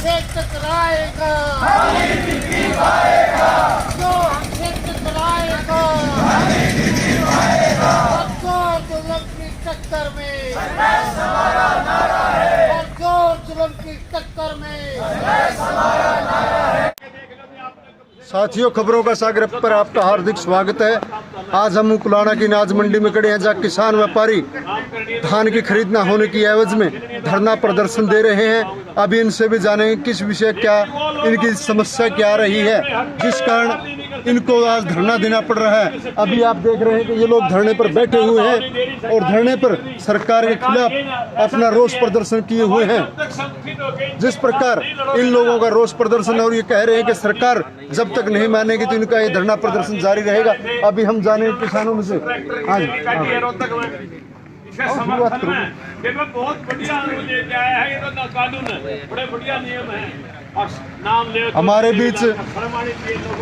हमसे टकराएगा जो हमसे टकराएगा सबको जुल्म की टक्कर में सबको जुल्म की टक्कर में। साथियों, खबरों का सागर पर आपका हार्दिक स्वागत है। आज हम उकलाना की अनाज मंडी में खड़े हैं, जहाँ किसान व्यापारी धान की खरीद न होने की एवज में धरना प्रदर्शन दे रहे हैं। अभी इनसे भी जानेंगे किस विषय क्या इनकी समस्या क्या रही है, जिस कारण इनको आज धरना देना पड़ रहा है। अभी आप देख रहे हैं कि ये लोग धरने पर बैठे हुए हैं और धरने पर सरकार के खिलाफ अपना रोष प्रदर्शन किए हुए हैं। जिस प्रकार इन लोगों का रोष प्रदर्शन, और ये कह रहे हैं कि सरकार जब तक नहीं मानेगी तो इनका ये धरना प्रदर्शन जारी रहेगा। अभी हम जाने किसानों में से आज शुरुआत करो। ये तो बहुत बढ़िया लेके आया है, ये तो कानून है, बड़े बढ़िया नियम है। और नाम ले हमारे बीच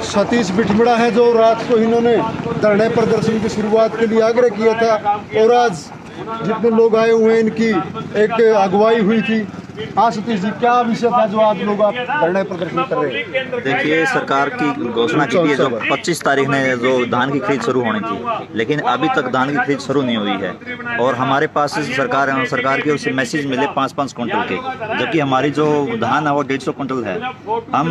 सतीश बिठमड़ा है, जो रात को इन्होंने धरने प्रदर्शन की शुरुआत के लिए आग्रह किया था और आज जितने लोग आए हुए हैं इनकी एक अगुवाई हुई थी। हाँ सतीश जी, क्या विषय था जो आज लोग आप धरने प्रदर्शन कर रहे हैं? देखिए, सरकार की घोषणा की थी जो 25 तारीख ने जो धान की खरीद शुरू होनी थी, लेकिन अभी तक धान की खरीद शुरू नहीं हुई है। और हमारे पास सरकार की ओर से मैसेज मिले 5-5 क्विंटल के, जबकि हमारी जो धान है वो 150 क्विंटल है। हम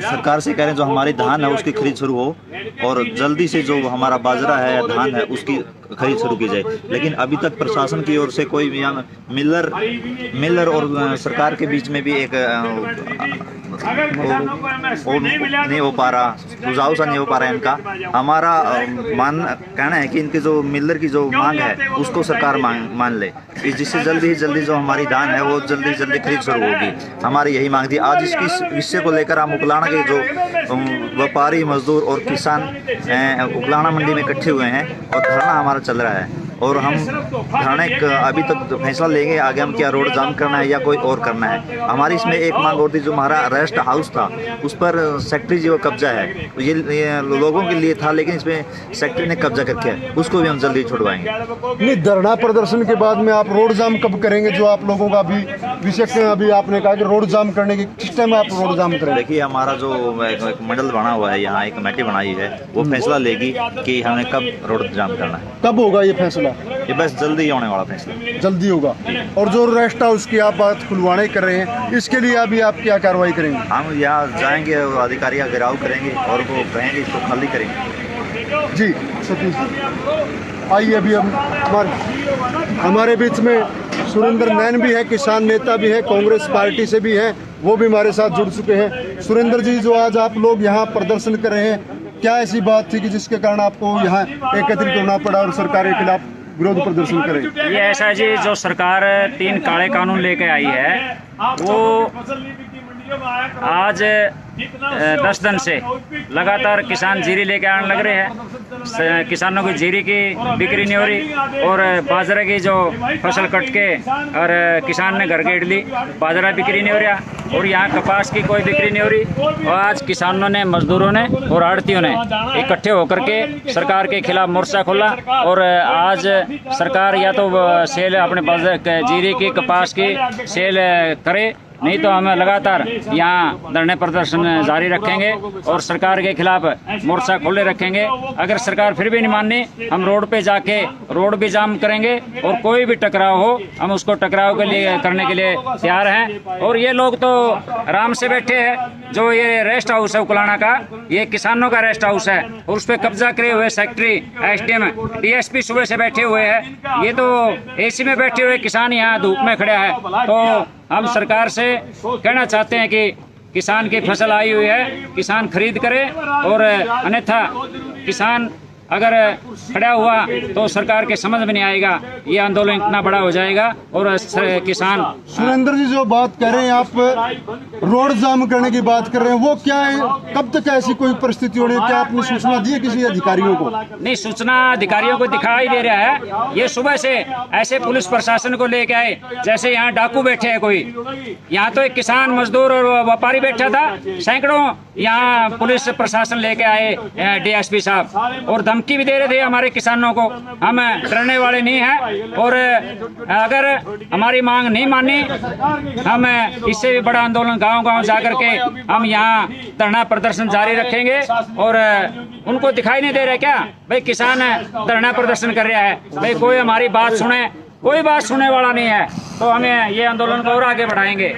सरकार से कह रहे हैं जो हमारी धान है उसकी खरीद शुरू हो और जल्दी से जो हमारा बाजरा है या धान है उसकी खरीद शुरू की जाए। लेकिन अभी तक प्रशासन की ओर से कोई भी मिलर और सरकार के बीच में भी एक नहीं हो पा रहा, सुझाव सा नहीं हो पा रहा है इनका। हमारा कहना है कि इनके जो मिलर की जो मांग है उसको सरकार मान ले, जिससे जल्दी जो हमारी धान है वो जल्दी खरीद शुरू होगी। हमारी यही मांग थी। आज इसकी विषय को लेकर हम उकलाना के जो व्यापारी, मजदूर और किसान उकलाना मंडी में इकट्ठे हुए हैं और धरना हमारा चल रहा है। और हम धरने अभी तक फैसला लेंगे आगे हम क्या रोड जाम करना है या कोई और करना है। हमारी इसमें एक मांग और थी, जो हमारा रेस्ट हाउस था उस पर सेक्रेटरी जी का कब्जा है, ये लोगों के लिए था, लेकिन इसमें सेक्रेटरी ने कब्जा करके है, उसको भी हम जल्दी छुड़वाएंगे। नहीं, धरना प्रदर्शन के बाद में आप रोड जाम कब करेंगे? जो आप लोगों का अभी विषय अभी आपने कहा कि रोड जाम करने की, किस टाइम आप रोड जाम करेंगे? देखिए, हमारा जो एक मंडल बना हुआ है, यहाँ एक कमेटी बनाई है, वो फैसला लेगी कि हमें कब रोड जाम करना है। कब होगा ये फैसला? ये बस जल्दी होने वाला फैसला, जल्दी होगा। और जो रेस्ट हाउस की आप बात खुलवाने कर रहे हैं, इसके लिए अभी आप क्या कार्रवाई करेंगे? हम यहाँ जाएंगे और अधिकारी का घेराव करेंगे और वो कहेंगे इसको खाली करेंगे। जी सतीश, आइए अभी हम हमारे बीच में सुरेंद्र नैन भी है, किसान नेता भी है, कांग्रेस पार्टी से भी है, वो भी हमारे साथ जुड़ चुके हैं। सुरेंद्र जी, जो आज आप लोग यहाँ प्रदर्शन कर रहे हैं, क्या ऐसी बात थी कि जिसके कारण आपको यहाँ एकत्रित होना पड़ा और सरकार के खिलाफ विरोध प्रदर्शन करें? ये ऐसा जी, जो सरकार 3 काले कानून लेके आई है, वो आज 10 दिन से लगातार किसान जीरी लेके आने लग रहे हैं। किसानों की जीरी की बिक्री नहीं हो रही और बाजरा की जो फसल कट के और किसान ने घर गेड़ ली, बाजरा बिक्री नहीं हो रहा और यहाँ कपास की कोई बिक्री नहीं हो रही। और आज किसानों ने, मजदूरों ने और आड़तियों ने इकट्ठे होकर के सरकार के खिलाफ मोर्चा खोला और आज सरकार या तो सेल अपने जीरी की, कपास की सेल करे, नहीं तो हम लगातार यहाँ धरने प्रदर्शन जारी रखेंगे और सरकार के खिलाफ मोर्चा खोले रखेंगे। अगर सरकार फिर भी नहीं माननी, हम रोड पे जाके रोड भी जाम करेंगे और कोई भी टकराव हो हम उसको टकराव के लिए करने के लिए तैयार हैं। और ये लोग तो आराम से बैठे हैं। जो ये रेस्ट हाउस है उकलाना का, ये किसानों का रेस्ट हाउस है और उस पर कब्जा करे हुए सेक्रेटरी, एसडीएम, डीएसपी सुबह से बैठे हुए हैं। ये तो एसी में बैठे हुए किसान यहाँ धूप में खड़े हैं। तो हम सरकार से कहना चाहते हैं कि किसान की फसल आई हुई है, किसान खरीद करे और अन्यथा किसान अगर खड़ा हुआ तो सरकार के समझ में नहीं आएगा, ये आंदोलन इतना बड़ा हो जाएगा और किसान। सुरेंद्र जी, जो बात कर रहे हैं आप रोड जाम करने की बात कर रहे हैं, वो क्या है? कब तक ऐसी कोई परिस्थिति होनी? क्या आपने सूचना दी है किसी अधिकारियों को? नहीं, सूचना अधिकारियों को दिखाई दे रहा है। ये सुबह से ऐसे पुलिस प्रशासन को लेके आए जैसे यहाँ डाकू बैठे हैं कोई। यहाँ तो एक किसान, मजदूर और व्यापारी बैठा था, सैकड़ों यहाँ पुलिस प्रशासन लेके आए डीएसपी साहब और धमकी भी दे रहे थे हमारे किसानों को। हम डरने वाले नहीं हैं, और अगर हमारी मांग नहीं मानी, हम इससे भी बड़ा आंदोलन गांव-गांव जाकर के हम यहाँ धरना प्रदर्शन जारी रखेंगे। और उनको दिखाई नहीं दे रहा क्या भाई किसान धरना प्रदर्शन कर रहा है, भाई कोई हमारी बात सुने, कोई बात सुनने वाला नहीं है। तो हमें ये आंदोलन को और आगे बढ़ाएंगे।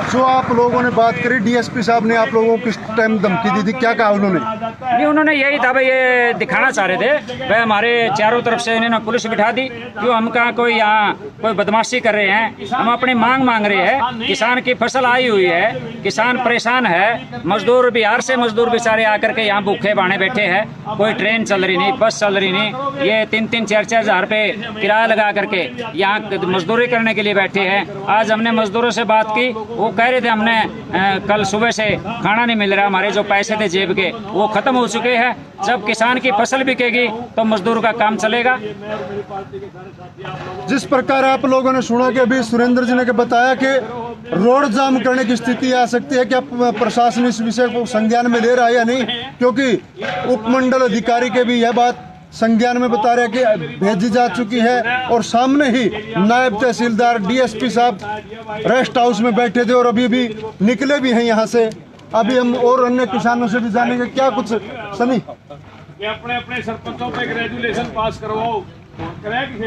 जो आप लोगों ने बात करी, डीएसपी साहब ने आप लोगों को किस टाइम धमकी दी थी, क्या कहा उन्होंने? नहीं, उन्होंने यही था भाई, ये दिखाना चाह रहे थे भाई हमारे चारों तरफ से इन्होंने पुलिस बिठा दी, क्यों हम कहाँ कोई यहाँ कोई बदमाशी कर रहे हैं, हम अपनी मांग मांग रहे हैं। किसान की फसल आई हुई है, किसान परेशान है, मजदूर बिहार से मजदूर बेचारे आकर के यहाँ भूखे बाने बैठे हैं, कोई ट्रेन चल रही नहीं, बस चल रही नहीं, ये 3-3, 4-4 हज़ार रुपये किराया लगा करके यहाँ मजदूरी करने के लिए बैठे हैं। आज हमने मजदूरों से बात की, वो कह रहे थे हमने कल सुबह से खाना नहीं मिल रहा, हमारे जो पैसे थे जेब के वो खत्म हो चुके हैं। जब किसान की फसल बिकेगी तो मजदूर का काम चलेगा। जिस प्रकार आप लोगों ने सुना कि अभी सुरेंद्र जी ने बताया कि रोड जाम करने की स्थिति आ सकती है, क्या प्रशासन इस विषय को संज्ञान में ले रहा है या नहीं? क्योंकि उपमंडल अधिकारी के भी यह बात संज्ञान में बता रहे कि भेजी जा चुकी है, और सामने ही नायब तहसीलदार डीएसपी साहब रेस्ट हाउस में बैठे थे और अभी भी निकले भी हैं यहाँ से। अभी हम और अन्य किसानों से भी जानेंगे क्या कुछ। सनी, अपने अपने सरपंचों पे ग्रेजुएशन पास करवाओ,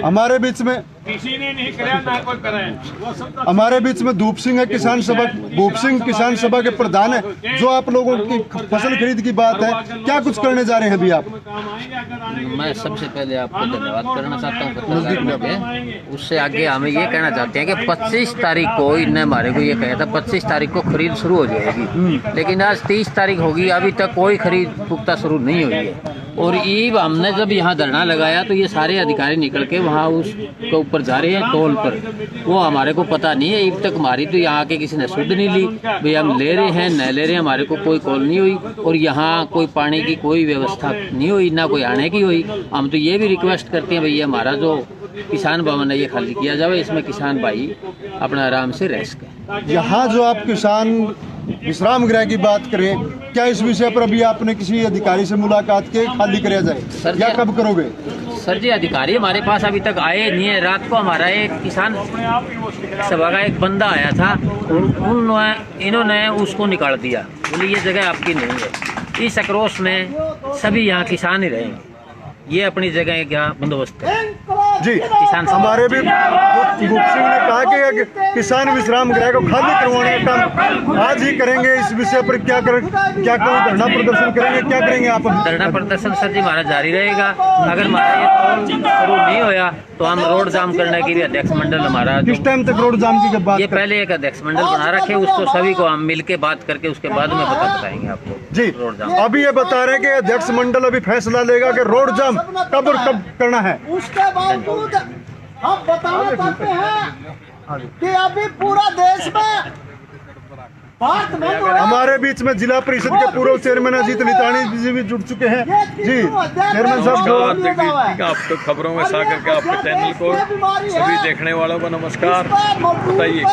हमारे बीच में किसी ने नहीं कराया, ना कोई कराए। वो सब हमारे बीच में धूप सिंह है, किसान सभा, भूप सिंह किसान सभा के प्रधान है। जो आप लोगों की फसल खरीद की बात है, क्या कुछ करने जा रहे हैं अभी आप? मैं सबसे पहले आपको धन्यवाद करना चाहता हूँ पत्रकारों के। उससे आगे हमें ये कहना चाहते हैं कि 25 तारीख को इनने हमारे को ये कहा था 25 तारीख को खरीद शुरू हो जाएगी, लेकिन आज 30 तारीख होगी, अभी तक कोई खरीद पुख्ता शुरू नहीं हुई है। और ईब हमने जब यहाँ धरना लगाया तो ये सारे अधिकारी निकल के वहाँ उसके ऊपर जा रहे हैं टोल पर, वो हमारे को पता नहीं है। ईब तक हमारी तो यहाँ के किसी ने सुध नहीं ली, भाई हम ले रहे हैं न ले रहे हैं, हमारे को कोई कॉल नहीं हुई, और यहाँ कोई पानी की कोई व्यवस्था नहीं हुई, ना कोई आने की हुई। हम तो ये भी रिक्वेस्ट करते हैं भैया हमारा जो किसान भवन है ये खाली किया जाए, इसमें किसान भाई अपना आराम से रह सकें। यहाँ जो आप किसान विश्राम गृह की बात करें, क्या इस विषय पर अभी आपने किसी अधिकारी से मुलाकात की, खाली कराया जाए या कब करोगे? सर जी, अधिकारी हमारे पास अभी तक आए नहीं है। रात को हमारा एक किसान सभा का एक बंदा आया था, इन्होंने उसको निकाल दिया, बोले ये जगह आपकी नहीं है। इस आक्रोश में सभी यहाँ किसान ही रहेंगे, ये अपनी जगह क्या बंदोबस्त है जी। किसान हमारे भी भूप सिंह ने कहा कि किसान विश्राम गृह को खाली करवाने का काम आज ही करेंगे। इस विषय पर क्या कोई धरना प्रदर्शन करेंगे, क्या करेंगे आप? धरना प्रदर्शन सर जी हमारा जारी रहेगा। अगर हमारा ये टोल शुरू नहीं होया तो हम रोड जाम करने की भी अध्यक्ष मंडल हमारा किस टाइम तक रोड जाम की बात? ये पहले एक अध्यक्ष मंडल बना रखे, उसको सभी को हम मिल के बात करके उसके बाद में बताएंगे आपको जी। रोड जाम अभी ये बता रहे हैं कि अध्यक्ष मंडल अभी फैसला लेगा कि रोड जाम कब और कब करना है। उसके बावजूद हम बताना चाहते हैं कि अभी पूरा देश में भारत बंद हो रहा है। हमारे बीच में जिला परिषद के पूर्व चेयरमैन अजीत लितानी जी भी जुड़ चुके हैं जी। चेयरमैन साहब, आप तो खबरों में सागर के आपके चैनल को सभी देखने वालों को नमस्कार। बताइए,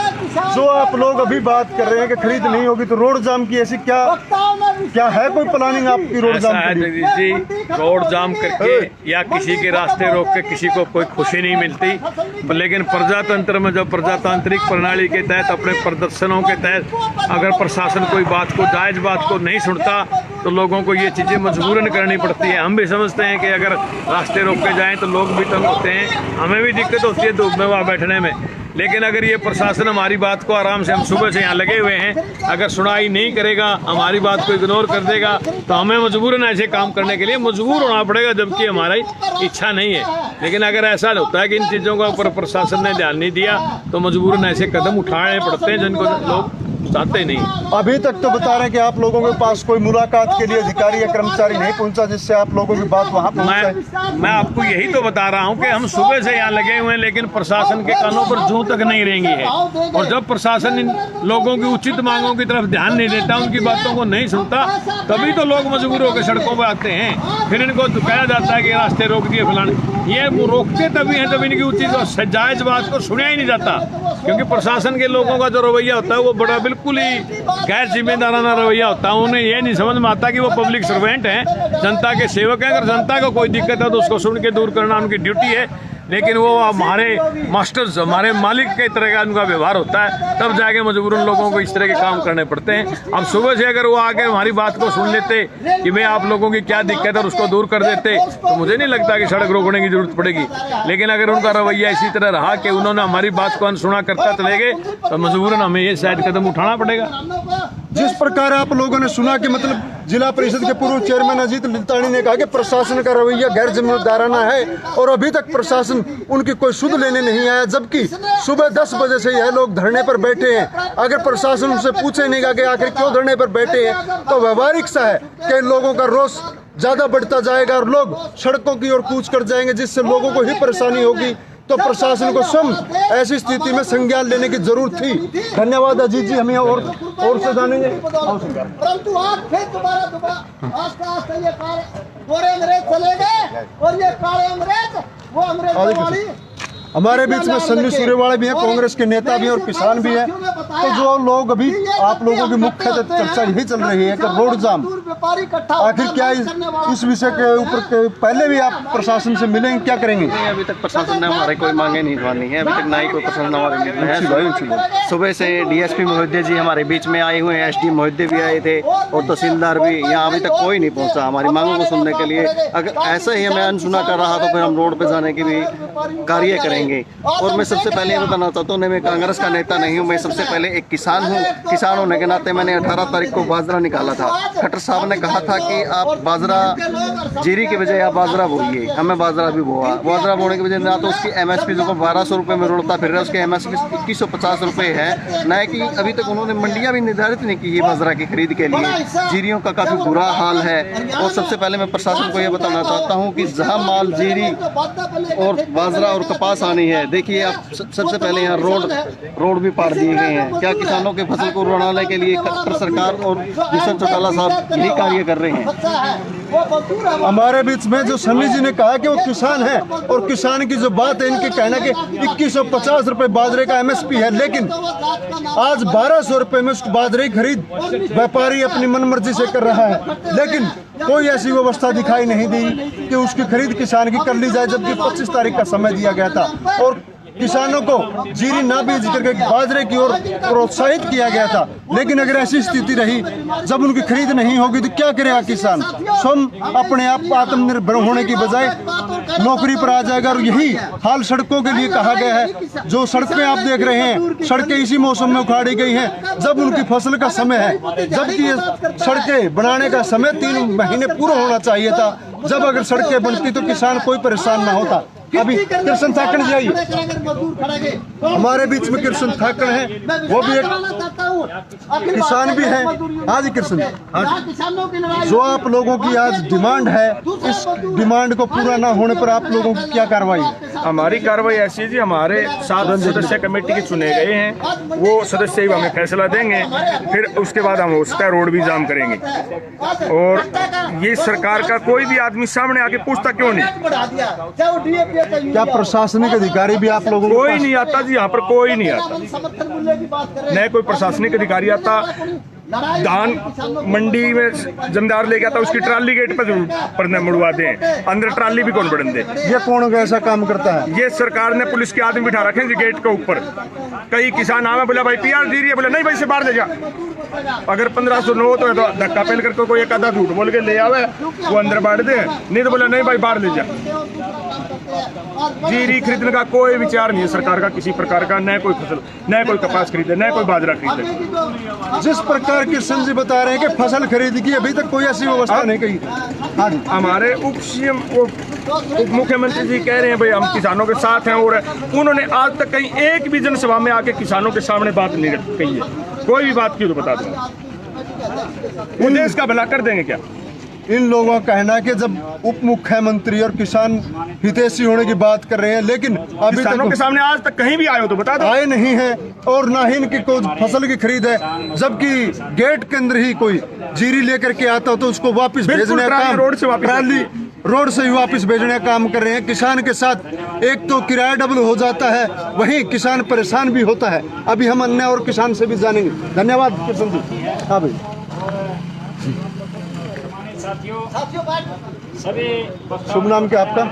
जो आप लोग अभी बात कर रहे हैं कि खरीद नहीं होगी तो रोड जाम की ऐसी क्या है कोई प्लानिंग आपकी रोड ऐसा जाम है की? जगदीश जी, रोड जाम करके या किसी के रास्ते रोक के किसी को कोई खुशी नहीं मिलती, लेकिन प्रजातंत्र में जब प्रजातांत्रिक प्रणाली के तहत अपने प्रदर्शनों के तहत अगर प्रशासन कोई बात को जायज बात को नहीं सुनता तो लोगों को ये चीज़ें मजबूरन करनी पड़ती है। हम भी समझते हैं कि अगर रास्ते रोक के जाएं तो लोग भी तंग होते हैं, हमें भी दिक्कत होती है धूप में वहाँ बैठने में, लेकिन अगर ये प्रशासन हमारी बात को आराम से, हम सुबह से यहाँ लगे हुए हैं, अगर सुनाई नहीं करेगा, हमारी बात को इग्नोर कर देगा तो हमें मजबूरन ऐसे काम करने के लिए मजबूर होना पड़ेगा, जबकि हमारी इच्छा नहीं है। लेकिन अगर ऐसा होता है कि इन चीज़ों का ऊपर प्रशासन ने ध्यान नहीं दिया तो मजबूरन ऐसे कदम उठाने पड़ते हैं जिनको लोग चाहते नहीं। अभी तक तो बता रहे हैं कि आप लोगों के पास कोई मुलाकात के लिए अधिकारी या कर्मचारी नहीं पहुंचा, जिससे आप लोगों की बात वहां पहुंचे। मैं आपको यही तो बता रहा हूं कि हम सुबह से यहाँ लगे हुए हैं, लेकिन प्रशासन के कानों पर जूं तक नहीं रहेंगी है। और जब प्रशासन इन लोगों की उचित मांगों की तरफ ध्यान नहीं देता, उनकी बातों को नहीं सुनता, तभी तो लोग मजबूर होकर सड़कों पर आते हैं। फिर इनको कहा जाता है कि रास्ते रोक दिए फलाने, ये रोकते तभी हैं जब इनकी उचित और जायज बात को सुना ही नहीं जाता, क्योंकि प्रशासन के लोगों का जो रवैया होता है वो बड़ा बिल्कुल ही गैर जिम्मेदाराना रवैया होता है। उन्हें ये नहीं समझ में आता कि वो पब्लिक सर्वेंट हैं, जनता के सेवक हैं। अगर जनता को कोई दिक्कत है तो उसको सुन के दूर करना उनकी ड्यूटी है, लेकिन वो हमारे मास्टर्स, हमारे मालिक के तरह का उनका व्यवहार होता है, तब जाके मजबूरन लोगों को इस तरह के काम करने पड़ते हैं। अब सुबह से अगर वो आके हमारी बात को सुन लेते कि भाई आप लोगों की क्या दिक्कत है और उसको दूर कर देते, तो मुझे नहीं लगता कि सड़क रोकने की जरूरत पड़ेगी। लेकिन अगर उनका रवैया इसी तरह रहा कि उन्होंने हमारी बात को अनसुना करता चले गए, तो मजबूरन हमें ये शायद कदम उठाना पड़ेगा। जिस प्रकार आप लोगों ने सुना कि मतलब जिला परिषद के पूर्व चेयरमैन अजीत लितानी ने कहा कि प्रशासन का रवैया गैर जिम्मेदाराना है और अभी तक प्रशासन उनकी कोई सुध लेने नहीं आया, जबकि सुबह 10 बजे से यह लोग धरने पर बैठे हैं। अगर प्रशासन उनसे पूछे नहीं कि आखिर क्यों धरने पर बैठे हैं, तो व्यवहारिक सा है कि लोगों का रोष ज्यादा बढ़ता जाएगा और लोग सड़कों की ओर कूच कर जाएंगे, जिससे लोगों को ही परेशानी होगी। तो प्रशासन को स्वयं ऐसी स्थिति में संज्ञान लेने की जरूरत थी। धन्यवाद अजीत जी, हमें और से जानेंगे। परंतु आज फिर दोबारा आस्ते ये गोरे अंग्रेज चले गए और ये काले अंग्रेज वो अंग्रेजों वाली। हमारे बीच में सन्नी सूर्यवाला भी हैं, कांग्रेस के नेता भी हैं और किसान भी हैं। तो जो लोग अभी आप लोगों की मुख्य चर्चा यही चल रही है कि रोड जाम, आखिर क्या इस विषय के ऊपर पहले भी आप प्रशासन से मिलेंगे, क्या करेंगे? अभी तक प्रशासन ने हमारे कोई मांगे नहीं मानी है, अभी तक ना ही कोई प्रशासन हमारे मिल रहा है। सुबह से डीएसपी महोदय जी हमारे बीच में आए हुए हैं, एसडी महोदय भी आए थे और तहसीलदार भी। यहाँ अभी तक कोई नहीं पहुँचा हमारी मांगों को सुनने के लिए। अगर ऐसा ही हमें अनसुना कर रहा तो फिर हम रोड पे जाने की भी कार्य करेंगे। और मैं सबसे पहले ये बताना चाहता हूँ, मैं कांग्रेस का नेता नहीं हूँ, मैं सबसे पहले एक किसान हूँ। किसान होने के नाते मैंने 18 तारीख को बाजरा निकाला था। खट्टर साहब ने कहा था कि आप बाजरा जीरी के बजाय आप बाजरा बोइए, हमें बाजरा भी बोआ। बाजरा बोने के बजाय ना तो उसकी MSP जो 1200 रुपये में रुड़ता फिर रहा है, उसकी MSP 2150 रुपये है। न कि अभी तक उन्होंने मंडियाँ भी निर्धारित नहीं की है बाजरा की खरीद के लिए। जीरियों का काफ़ी बुरा हाल है। और सबसे पहले मैं प्रशासन को ये बताना चाहता हूँ कि जहाँ माल जीरी और बाजरा और कपास आनी है, देखिए आप सबसे पहले यहाँ रोड भी पार दिए गए हैं। क्या किसानों के फसल को रुलाने के लिए खट्टर सरकार और किशन चौटाला साहब यही कार्य कर रहे हैं? हमारे बीच में जो समी जी ने कहा कि वो किसान है और किसान की जो बात है, इनकी कहना कि 2150 रुपए बाजरे का MSP है, लेकिन आज 1200 रुपए में उस बाजरे की खरीद व्यापारी अपनी मनमर्जी से कर रहा है। लेकिन कोई ऐसी व्यवस्था दिखाई नहीं दी कि उसकी खरीद किसान की कर ली जाए, जबकि 25 तारीख का समय दिया गया था और किसानों को जीरी ना बेच करके बाजरे की ओर प्रोत्साहित किया गया था। लेकिन अगर ऐसी स्थिति रही जब उनकी खरीद नहीं होगी तो क्या करेगा किसान? स्वयं अपने आप आत्मनिर्भर होने की बजाय नौकरी पर आ जाएगा। और यही हाल सड़कों के लिए कहा गया है। जो सड़कें आप देख रहे हैं, सड़कें इसी मौसम में उखाड़ी गई हैं जब उनकी फसल का समय है, जबकि ये सड़कें बनाने का समय 3 महीने पूरा होना चाहिए था। जब अगर सड़कें बनती तो किसान कोई परेशान ना होता। अभी कृष्ण थाकड़ जी आइए, हमारे बीच में कृष्ण थाकड़ है, वो भी एक किसान भी है। हाँ जी कृष्ण, जो आप लोगों की आज डिमांड है, इस डिमांड को पूरा ना होने पर आप लोगों की क्या कार्रवाई? हमारी कार्रवाई ऐसी है जी, हमारे 7 सदस्य कमेटी के चुने गए हैं, वो सदस्य ही हमें फैसला देंगे, फिर उसके बाद हम उसका रोड भी जाम करेंगे। और ये सरकार का कोई भी आदमी सामने आके पूछता क्यों नहीं? क्या प्रशासनिक अधिकारी भी आप लोगों को? कोई नहीं आता जी, यहाँ पर कोई नहीं आता, न कोई प्रशासनिक अधिकारी आता। धान मंडी में जमींदार लेके आता, उसकी ट्राली गेट पर मुड़वाते हैं, अंदर ट्राली भी कौन बढ़न दे? ये कौन ऐसा काम करता है? ये सरकार ने पुलिस के आदमी बिठा रखे हैं जी गेट के ऊपर। कई किसान आवे, बोला भाई PR दे रही है, बोला नहीं भाई से बाहर ले जा। अगर 1500 नो तो धक्का पहल करके कोई एक आधा झूठ बोल के ले आवे, वो अंदर बांट दे, नहीं तो बोला नहीं भाई बाहर ले जा। जीरी खरीदने का कोई विचार नहीं है सरकार का किसी प्रकार का, न कोई फसल, न कोई कपास खरीदे, न कोई बाजरा खरीदे। जिस प्रकार कृष्ण जी बता रहे हैं कि फसल खरीद की, अभी तक कोई ऐसी व्यवस्था नहीं की। हाँ जी, हमारे उप मुख्यमंत्री जी कह रहे हैं भाई हम किसानों के साथ हैं, और उन्होंने आज तक कहीं एक भी जनसभा में आके किसानों के सामने बात नहीं कही है। कोई भी बात की तो बता दो, वो देश का भला कर देंगे क्या? इन लोगों का कहना है कि जब उप मुख्यमंत्री और किसान हितैषी होने की बात कर रहे हैं, लेकिन अभी किसानों के सामने आज तक कहीं भी आए हो तो बता दो। आए नहीं है और ना ही इनकी कोई फसल की खरीद है, जबकि गेट के अंदर ही कोई जीरी लेकर के आता हो तो उसको वापस भेजने का काम, रोड से ही वापस भेजने का काम कर रहे हैं। किसान के साथ एक तो किराया डबल हो जाता है, वहीं किसान परेशान भी होता है। अभी हम अन्य और किसान से भी जानेंगे। धन्यवाद किशन जी। हाँ भाई, साथियों सभी शुभ नाम क्या आपका?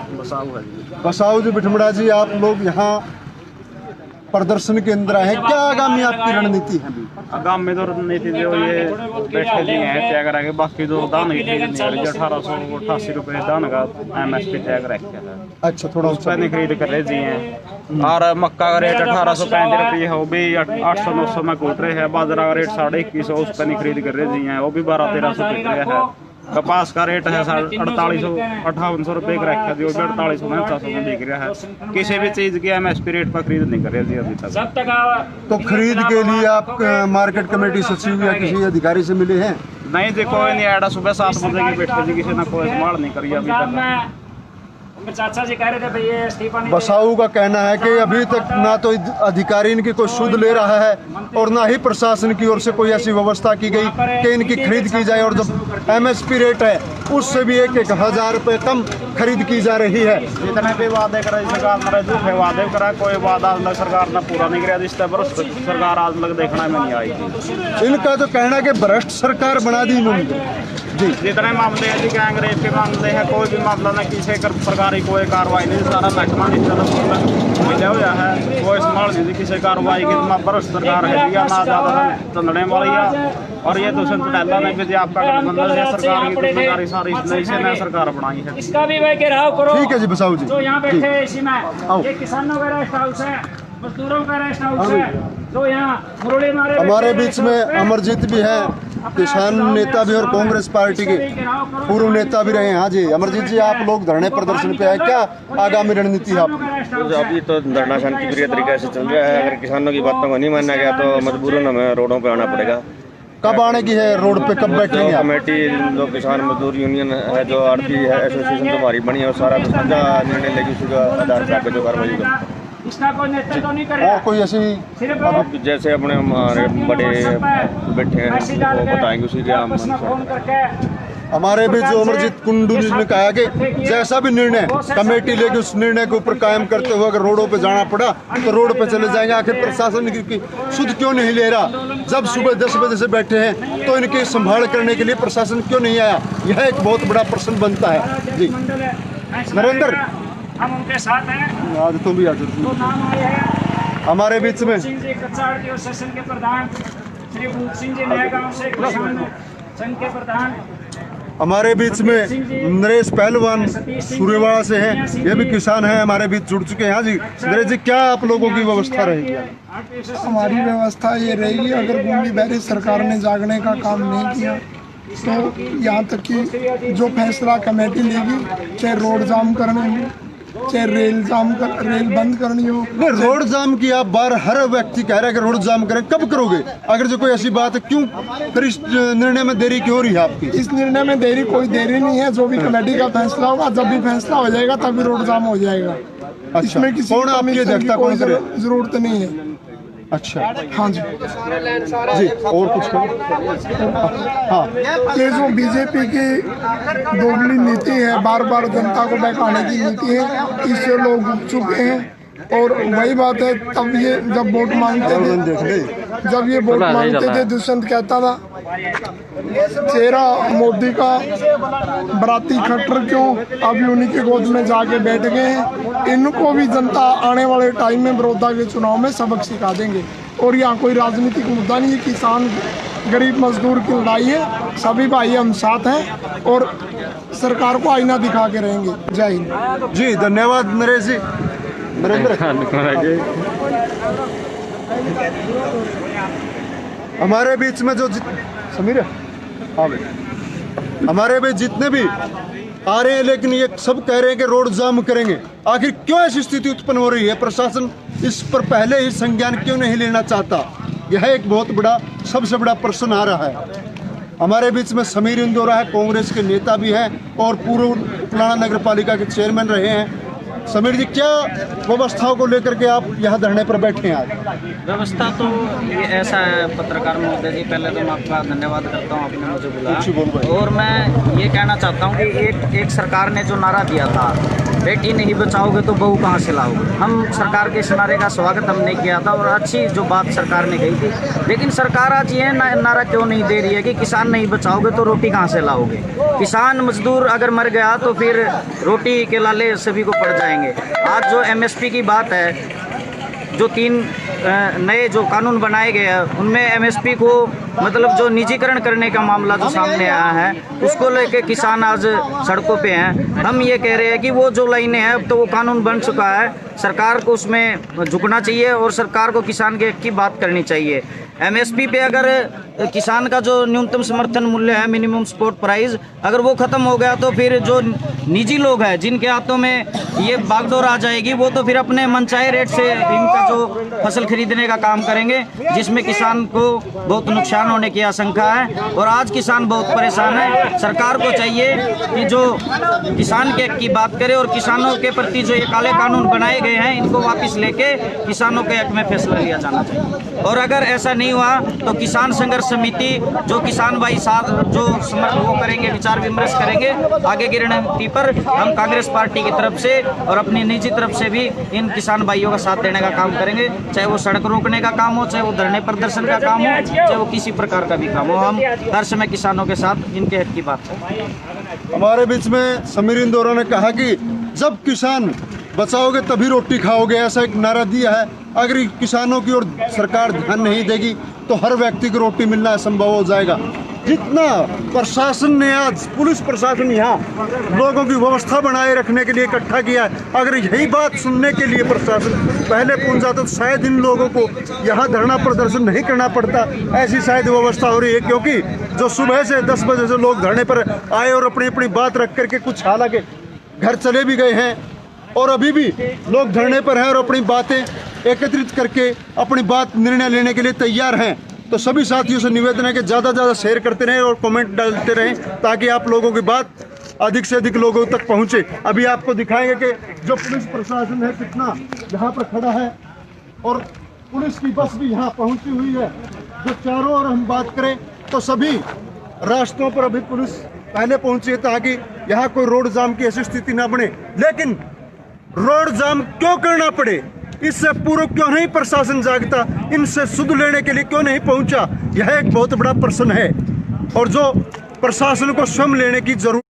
बसाऊ जी बिठमड़ा जी, आप लोग यहाँ प्रदर्शन के अंदर आए हैं, क्या आगामी आपकी रणनीति है? आगाम में तो रणनीति जो ये बैठे जी हैं तय करा के, बाकी जो दान की खरीद नहीं रही, 1888 रुपये दान का MSP तय कर रखा है। अच्छा, थोड़ा उस पर नहीं खरीद कर रहे जी हैं। और मक्का का रेट 1835 रुपये है, वो भी 800-900 में कूट रहे हैं। बाजरा का रेट 2150, उस पर नहीं खरीद कर रहे जी हैं, वो भी 1200-1300 बिक रहा है। कपास का रेट है 4800-5800 रुपये का रखा, जो भी 4800-4900 में बिक रहा है। किसी भी चीज़ की MSP रेट पर खरीद नहीं कर रहे जी अभी तक। तो खरीद के लिए आप मार्केट कमेटी सचिव या किसी अधिकारी से मिले हैं? नहीं जी, कोई नहीं आया। सुबह 7 बजे की बैठे जी, किसी ने कोई संभाल नहीं करी अभी तक। चाचा जी कह रहे थे भैया इस्तीफा नहीं। बसाऊ का कहना है कि अभी तक ना तो अधिकारी इनकी कोई सुध ले रहा है और ना ही प्रशासन की ओर से कोई ऐसी व्यवस्था की गई कि इनकी खरीद की जाए, और जो MSP रेट है उससे भी 1,000 रुपये कम खरीद की जा रही है। जितने भी वादे करे सरकार ने झूठे वादे करा, कोई वादा आज तक सरकार ने पूरा नहीं किया। जिस पर सरकार आज तक देखने में नहीं आई थी। इनका तो कहना है कि भ्रष्ट सरकार बना दी इन्होंने जी। जितने मामले हैं जी, कांग्रेस के मामले हैं, कोई भी मामला न किसी प्रकार की कोई कार्रवाई नहीं। सारा महकमा जिस तरह मिला हुआ है, कोई संभाल नहीं किसी कार्रवाई की। भ्रष्ट सरकार है जी, ना ज़्यादा चलने वाली है। और ये दुष्यंत चौटाला ने भी आपका गठबंधन है, सरकार की सरकारी सारी नई से नई सरकार बनाई है। इसका भी भाई घेराव करो। ठीक है जी बसाऊ जी, जो यहाँ बैठे हैं इसी में, ये किसानों का रेस्ट हाउस है, मजदूरों का रेस्ट हाउस है, जो यहाँ मुरली मारे हमारे बीच में अमरजीत भी है, किसान नेता भी और कांग्रेस पार्टी के पूर्व नेता भी रहे हैं। हाँ जी अमरजीत जी, आप लोग धरने प्रदर्शन पे आए, क्या आगामी रणनीति है आपकी? अभी तो धरना शांतिप्रिय तरीके से चल रहा है। अगर किसानों की बातों को नहीं माना गया तो मजबूरन हमें रोडों पे आना पड़ेगा। कब आने की है रोड पे, कब बैठेंगे आप? कमेटी जो किसान मजदूर यूनियन है, जो आरती है एसोसिएशन जो हमारी बनी है, वो सारा कुछ निर्णय लेगी, उसी का आधार पर जो कार्रवाई होगी। इसका कोई नेतृत्व नहीं कर रहा। और कोई ऐसी अब जैसे अपने हमारे बड़े बैठे हैं वो बताएंगे, उसी के हम हमारे भी जो अमरजीत कुंडू जी ने कहा कि जैसा भी निर्णय कमेटी लेगी उस निर्णय के ऊपर कायम करते हुए अगर रोडों पे जाना पड़ा तो रोड पे चले जाएंगे। आखिर प्रशासन की सुध क्यों नहीं ले रहा? जब सुबह 10 बजे से बैठे हैं तो इनकी संभाल करने के लिए प्रशासन क्यों नहीं आया? यह एक बहुत बड़ा प्रश्न बनता है जी। नरेंद्र, हम उनके साथ हैं। आज तुम भी आ जाओ। तो नाम आए हैं हमारे बीच में सिंह जी कच्चाड़ के सेशन के प्रधान, श्री भूप सिंह जी नया गांव से किसान संघ के प्रधान। हमारे बीच में नरेश पहलवान सूर्यवाड़ा से हैं, ये भी किसान हैं, हमारे बीच जुड़ चुके हैं। हाँ जी नरेश जी, क्या आप लोगों की व्यवस्था रहेगी? हमारी व्यवस्था ये रहेगी, अगर बूंदी बहरी सरकार ने जागने का काम नहीं किया तो यहाँ तक कि जो फैसला कमेटी लेगी, चाहे रोड जाम करने हो, चाहे रेल बंद करनी हो। नहीं, रोड जाम की आप बार हर व्यक्ति कह रहा है कि रोड जाम करें, कब करोगे? अगर जो कोई ऐसी बात है क्यों फिर इस निर्णय में देरी क्यों हो रही है आपकी? इस निर्णय में कोई देरी नहीं है। जो भी कमेटी का फैसला होगा, जब भी फैसला हो जाएगा तभी रोड जाम हो जाएगा। अच्छा, इसमें किसी कौन आपकी अध्यक्षता कोई करे? जरूरत नहीं है। अच्छा हाँ जी जी, और कुछ हाँ, ये जो बीजेपी की दोगली नीति है, बार बार जनता को बहकाने की नीति है, इससे लोग उग चुके हैं। और वही बात है, तब ये जब वोट मांगते थे, दुष्यंत कहता था चेहरा मोदी का बराती खट्टर क्यों, अभी उन्हीं के गोद में जाके बैठ गए हैं। इनको भी जनता आने वाले टाइम में बड़ौदा के चुनाव में सबक सिखा देंगे। और यहाँ कोई राजनीतिक मुद्दा नहीं है, किसान गरीब मजदूर की लड़ाई है। सभी भाई हम साथ हैं और सरकार को आईना दिखा के रहेंगे। जय हिंद जी, धन्यवाद नरेश जी। नरेंद्र, हमारे बीच में जो समीर है, हाँ भाई, हमारे बीच जितने भी आ रहे हैं, लेकिन ये सब कह रहे हैं कि रोड जाम करेंगे। आखिर क्यों ऐसी स्थिति उत्पन्न हो रही है? प्रशासन इस पर पहले ही संज्ञान क्यों नहीं लेना चाहता? यह एक बहुत बड़ा, सबसे बड़ा प्रश्न आ रहा है। हमारे बीच में समीर इंदौरा है, कांग्रेस के नेता भी हैं और पूर्व पुराना नगर पालिका के चेयरमैन रहे हैं। समीर जी, क्या व्यवस्थाओं को लेकर के आप यहाँ धरने पर बैठे हैं आज? व्यवस्था तो ये ऐसा है पत्रकार महोदय जी, पहले तो मैं आपका धन्यवाद करता हूँ, आपने मुझे बुलाया। और मैं ये कहना चाहता हूँ कि एक सरकार ने जो नारा दिया था बेटी नहीं बचाओगे तो बहू कहाँ से लाओगे। हम सरकार के इस नारे का स्वागत हमने किया था और अच्छी जो बात सरकार ने कही थी, लेकिन सरकार आज ये नारा क्यों नहीं दे रही है कि किसान नहीं बचाओगे तो रोटी कहाँ से लाओगे। किसान मजदूर अगर मर गया तो फिर रोटी के लाले सभी को पड़ जाएंगे। आज जो MSP की बात है, जो 3 नए जो कानून बनाए गए हैं उनमें MSP को मतलब जो निजीकरण करने का मामला जो सामने आया है उसको लेके किसान आज सड़कों पे हैं। हम ये कह रहे हैं कि वो जो लाइनें हैं अब तो वो कानून बन चुका है, सरकार को उसमें झुकना चाहिए और सरकार को किसान के हक की बात करनी चाहिए। MSP पे अगर किसान का जो न्यूनतम समर्थन मूल्य है, मिनिमम सपोर्ट प्राइस, अगर वो ख़त्म हो गया तो फिर जो निजी लोग हैं जिनके हाथों में ये बागडोर आ जाएगी वो तो फिर अपने मनचाहे रेट से इनका जो फसल खरीदने का काम करेंगे, जिसमें किसान को बहुत नुकसान होने की आशंका है और आज किसान बहुत परेशान है। सरकार को चाहिए कि जो किसान के हक की बात करे और किसानों के प्रति जो ये काले कानून बनाए गए हैं इनको वापस लेके किसानों के हक में फैसला लिया जाना चाहिए। और अगर ऐसा नहीं हुआ तो किसान संघर्ष समिति जो किसान भाई साथ जो वो करेंगे, विचार विमर्श करेंगे आगे की रणनीति पर। हम कांग्रेस पार्टी की तरफ से और अपनी निजी तरफ से भी इन किसान भाइयों का साथ देने का काम करेंगे, चाहे वो सड़क रोकने का काम हो, चाहे वो धरने प्रदर्शन का काम हो, चाहे वो किसी प्रकार का भी काम हो। हम हर समय किसानों के साथ इनके हक की बात करें। हमारे बीच में समीर इंदौरा ने कहा कि जब किसान बचाओगे तभी रोटी खाओगे, ऐसा एक नारा दिया है। अगर किसानों की ओर सरकार ध्यान नहीं देगी तो हर व्यक्ति को रोटी मिलना असंभव हो जाएगा। जितना प्रशासन ने आज पुलिस प्रशासन यहाँ लोगों की व्यवस्था बनाए रखने के लिए इकट्ठा किया है, अगर यही बात सुनने के लिए प्रशासन पहले पहुंच जाता तो शायद इन लोगों को यहाँ धरना प्रदर्शन नहीं करना पड़ता। ऐसी शायद व्यवस्था हो रही है क्योंकि जो सुबह से 10 बजे से लोग धरने पर आए और अपनी अपनी बात रख करके कुछ हालांकि घर चले भी गए हैं और अभी भी लोग धरने पर हैं और अपनी बातें एकत्रित करके अपनी बात निर्णय लेने के लिए तैयार हैं। तो सभी साथियों से निवेदन है कि ज़्यादा से ज़्यादा शेयर करते रहें और कमेंट डालते रहें ताकि आप लोगों की बात अधिक से अधिक लोगों तक पहुंचे। अभी आपको दिखाएंगे कि जो पुलिस प्रशासन है कितना यहाँ पर खड़ा है और पुलिस की बस भी यहाँ पहुंची हुई है। जो चारों ओर हम बात करें तो सभी रास्तों पर अभी पुलिस पहले पहुंची है ताकि यहाँ कोई रोड जाम की ऐसी स्थिति ना बने। लेकिन रोड जाम क्यों करना पड़े, इससे पूर्व क्यों नहीं प्रशासन जागता, इनसे सुध लेने के लिए क्यों नहीं पहुंचा, यह एक बहुत बड़ा प्रश्न है और जो प्रशासन को स्वयं लेने की जरूरत